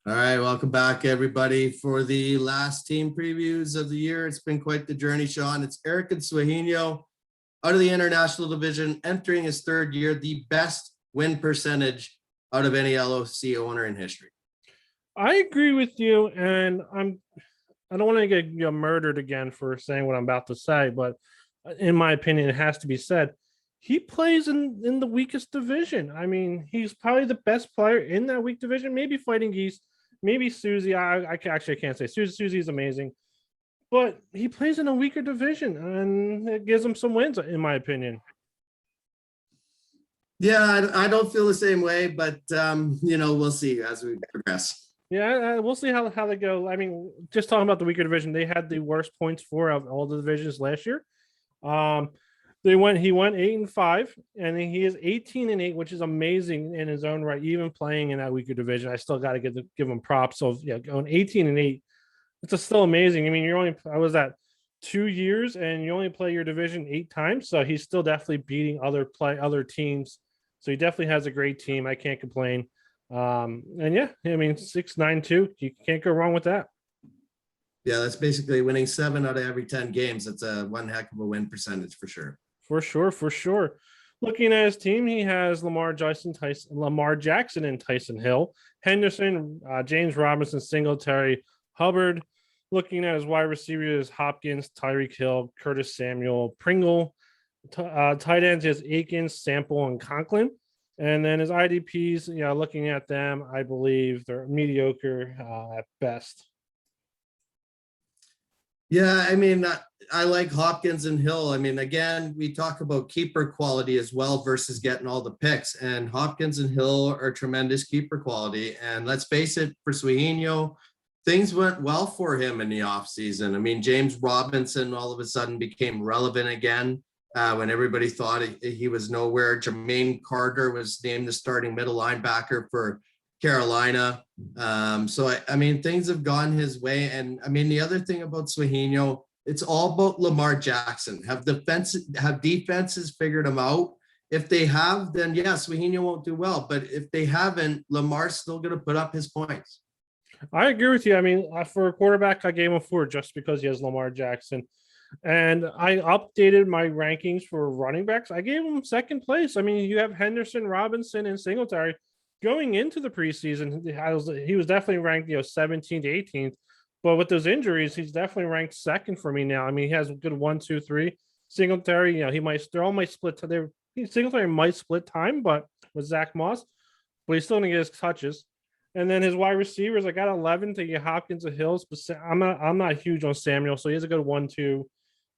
All right, welcome back, everybody, for the last team previews of the year. It's been quite the journey, Sean. It's Eric and Swaghino out of the International Division, entering his third year, the best win percentage out of any LOC owner in history. I agree with you, and I don't want to get murdered again for saying what I'm about to say, but in my opinion, it has to be said. He plays in the weakest division. I mean, he's probably the best player in that weak division. Maybe Fighting Geese, maybe Susie. I can't say Susie's amazing, but he plays in a weaker division, and it gives him some wins, in my opinion. Yeah, I don't feel the same way, but we'll see as we progress. Yeah, we'll see how they go. I mean, just talking about the weaker division, they had the worst points for of all the divisions last year. He went 8-5, and he is 18-8, which is amazing in his own right, even playing in that weaker division. I still got to give him props. So yeah, going 18-8, it's still amazing. I mean, I was at 2 years, and you only play your division 8 times, so he's still definitely beating other teams. So he definitely has a great team. I can't complain. And yeah, I mean 6-9-2, you can't go wrong with that. Yeah, that's basically winning 7 out of every 10 games. That's one heck of a win percentage for sure. For sure. Looking at his team, he has Lamar Jackson and Tyson Hill, Henderson, James Robinson, Singletary, Hubbard. Looking at his wide receivers, Hopkins, Tyreek Hill, Curtis Samuel, Pringle. Tight ends is Akins, Sample, and Conklin. And then his IDPs, looking at them, I believe they're mediocre at best. Yeah, I mean, I like Hopkins and Hill. I mean, again, we talk about keeper quality as well versus getting all the picks. And Hopkins and Hill are tremendous keeper quality. And let's face it, for Swaghino, things went well for him in the offseason. I mean, James Robinson all of a sudden became relevant again when everybody thought he was nowhere. Jermaine Carter was named the starting middle linebacker for Carolina. So I mean, things have gone his way. And I mean, the other thing about Swaghino, it's all about Lamar Jackson. Have defenses figured him out? If they have, then yes, Swaghino won't do well. But if they haven't, Lamar's still going to put up his points. I agree with you. I mean, for a quarterback, I gave him 4 just because he has Lamar Jackson. And I updated my rankings for running backs. I gave him second place. I mean, you have Henderson, Robinson, and Singletary. Going into the preseason, he was definitely ranked 17th to 18th, but with those injuries, he's definitely ranked second for me now. I mean, he has a good 1, 2, 3. Singletary, they all might split. Singletary might split time, but with Zach Moss, but he's still gonna get his touches. And then his wide receivers, I got 11 to get Hopkins and Hills, but I'm not huge on Samuel, so he has a good 1, 2.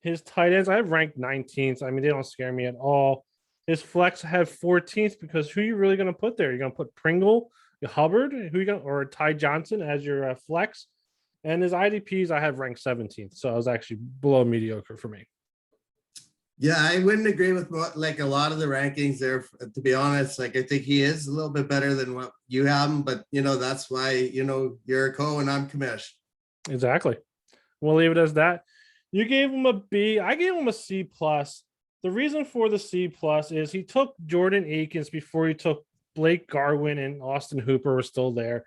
His tight ends, I have ranked 19th. I mean, they don't scare me at all. His flex had 14th because who are you really going to put there? You're going to put Pringle, Hubbard, or Ty Johnson as your flex. And his IDPs, I have ranked 17th. So it was actually below mediocre for me. Yeah, I wouldn't agree with a lot of the rankings there. To be honest, I think he is a little bit better than what you have him. But, that's why, you're a co and I'm commish. Exactly. We'll leave it as that. You gave him a B. I gave him a C+. The reason for the C+ is he took Jordan Akins before he took Blake Garwin and Austin Hooper were still there.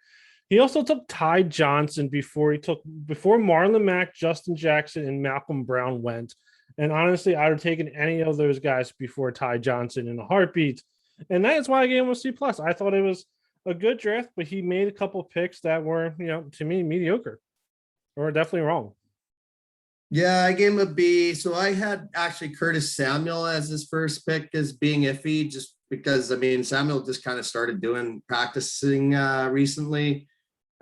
He also took Ty Johnson before Marlon Mack, Justin Jackson, and Malcolm Brown went. And honestly, I would have taken any of those guys before Ty Johnson in a heartbeat. And that is why I gave him a C+. I thought it was a good draft, but he made a couple picks that were, to me, mediocre or definitely wrong. Yeah, I gave him a B. So I had actually Curtis Samuel as his first pick as being iffy, just because, I mean, Samuel just kind of started practicing recently.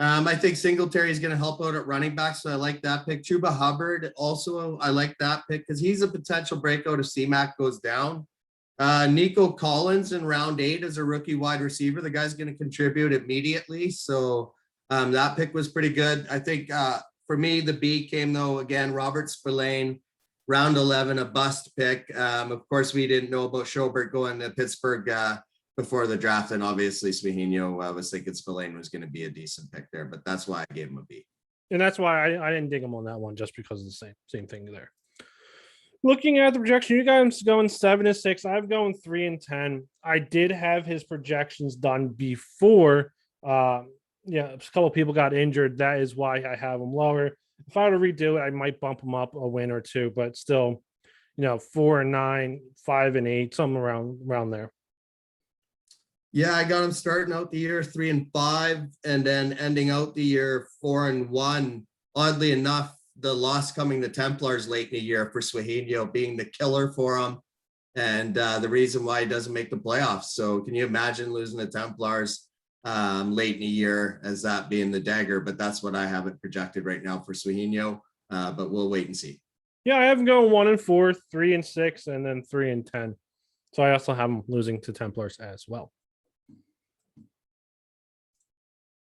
I think Singletary is going to help out at running back, so I like that pick. Chuba Hubbard, also, I like that pick because he's a potential breakout if C-Mac goes down. Nico Collins in round 8 as a rookie wide receiver. The guy's going to contribute immediately, so that pick was pretty good. I think for me, the B came, though, again, Robert Spillane, round 11, a bust pick. Of course, we didn't know about Schobert going to Pittsburgh before the draft, and obviously Swaghino was thinking Spillane was going to be a decent pick there, but that's why I gave him a B. And that's why I didn't dig him on that one, just because of the same thing there. Looking at the projection, you guys going 7-6. I've going 3-10. I did have his projections done before Yeah, a couple of people got injured. That is why I have them lower. If I were to redo it, I might bump them up a win or two, but still, 4-9, 5-8, something around there. Yeah, I got them starting out the year 3-5, and then ending out the year 4-1. Oddly enough, the loss coming to Templars late in the year for Swaghino being the killer for him, and the reason why he doesn't make the playoffs. So can you imagine losing the Templars late in the year as that being the dagger? But that's what I have it projected right now for Swaghino. But we'll wait and see. Yeah, I have them going 1-4, 3-6, and then 3-10. So I also have them losing to Templars as well.